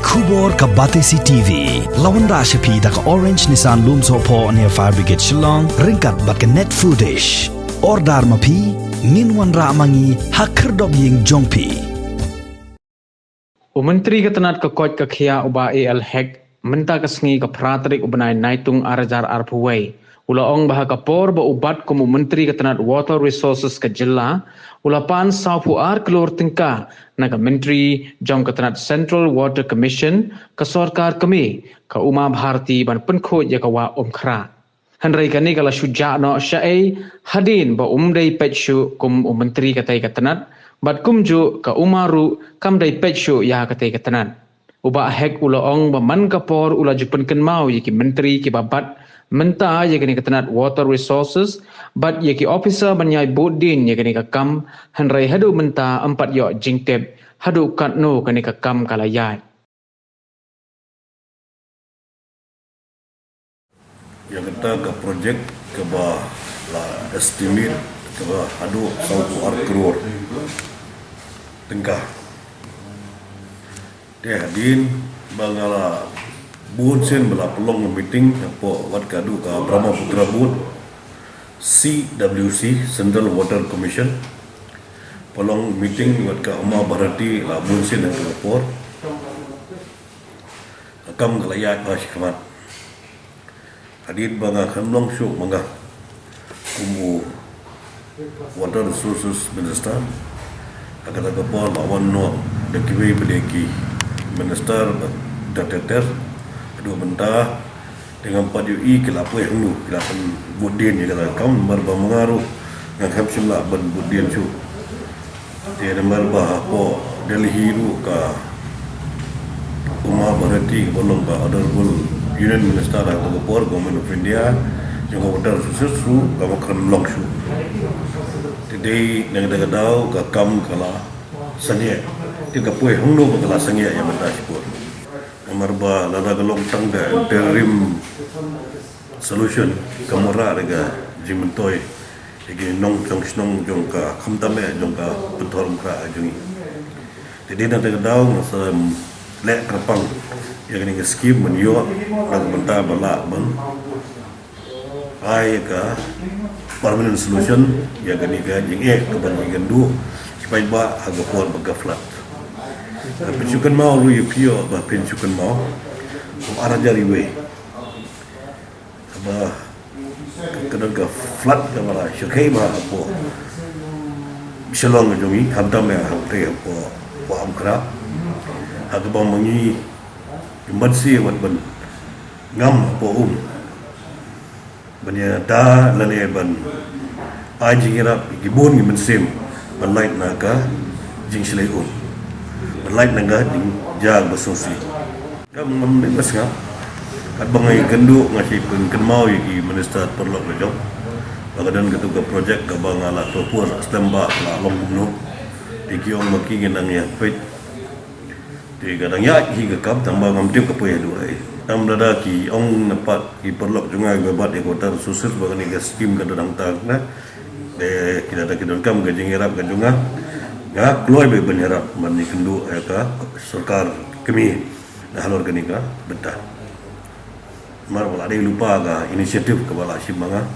Kubor ka Batesi TV. Lawan Rashapi da ka Orange Nissan Lumso po near Fire Brigade Shillong. Ringkat bat ka net foodish. Ordar mapi. Minwan ra mangi hakerdog ying jongpi. Menteri Ketenat Kekot Kekia uba AL Hek menta kesengi ke pratrik ubenai naitung arajar arpuwai. Ulaong baha kapor ba ubat kumu Menteri Ketenat Water Resources ke Jilla ulapan saupu ar kelur tingkah naga Menteri Jom Ketenat Central Water Commission ke sorkar kami ke Uma Bharti ban penkot ya kawa umkra. Henry kani kala syuja no syai hadin ba umdai petsyu kum Menteri Ketai Ketenat bat kumju ke umaru kamdai petsyu ya Ketai Ketenat. Uba hek ulaong ba man kapor ula jupen kenmau yiki Menteri ki babat menta yakni Ketenat Water Resources bat yaki officer banyai bodin yakni kakam henry hadu menta 4 yok jingtep hadu katno kani kakam kalayai. Yang kita ke projek ke bah la estimate ke bah hadu 1 crore tengkah dia hadin bangala buat sen bela pelong meeting apa wat kadu ka Brahmaputra Board CWC Central Water Commission pelong meeting wat ka Uma Bharti la buat sen ke lapor akam kalaya ba shikamat hadin banga kamlong syuk mangga kumu Water Resources Minister akan kapor lawan no dekiwe bedeki Minister Dateter dua benda dengan pada UI kelapa yang dulu kelapan budin ni kata kaum merba mengaruh yang kami semula ben budin tu dia merba apa Delhi tu ke Uma Bharti belum ke Honorable Union Minister atau Kepor Government of India yang Water Resources tu kamu kena langsung jadi yang kita tahu ke kaum kala sengit dia kapoi hongno kala sengit yang benda sepur marba lada galong tangga interim solution kamora rega jimentoy igi nong chong snong jongka khamtame jongka petorm kra ajungi jadi nanti daw sa lek krapang yang ni skim menyo lag benta bala ban ai ka permanent solution yang ni ga jing ke ban gandu supaya ba aga por baga flat pencukan mau lu yukio bah pencukan mau arah jari we bah kena ke flat kamera syukai bah apa selong jongi hamtam ya hamte apa paham kerap agak bang mengi imbasi wat ban ngam apa banya da lane ban aji ngira gibun gimensim ban light naga jing silai light naga ding jag basosi kam ngam bas nga at bangai gandu ngasi pun kenmau yiki minister perlok bejo bagadan ketuga projek ka bangala topur stamba la long no dikiong maki ngenang ya pet di gadang ya hi ka kap tamba ngam tip ka poy du ai tam dada ki ong napat ki perlok jungai bebat e kota susus bagani ga skim ka dadang tag na de kita kidon kam ga jingirap ga junga ya keluar be benerap mani kendu ka sarkar kami dah halor gani ka betah mar wala dei lupa ga inisiatif ke bala simanga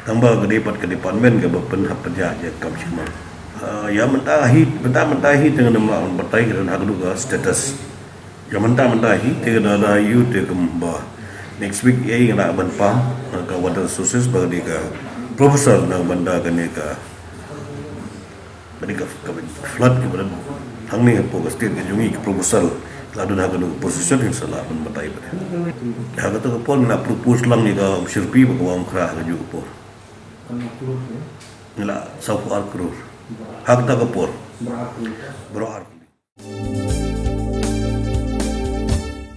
tambah ke departmen ke bepen hak kerja je kam simang ya mentahi dengan nama bertai dan hak duga status ya mentahi dengan ada you te kembah next week ye ngana ban pam ka Water Resources bagi ka profesor na banda gani ka mereka flat ke badan hang ni po ka state ke jungi ke proposal lalu dah kena position yang salah pun batai pada ya kata ke pon nak propose lang ni ka sirpi ba wang kra ke ju po ngala 1 crore hak ta ke por berarti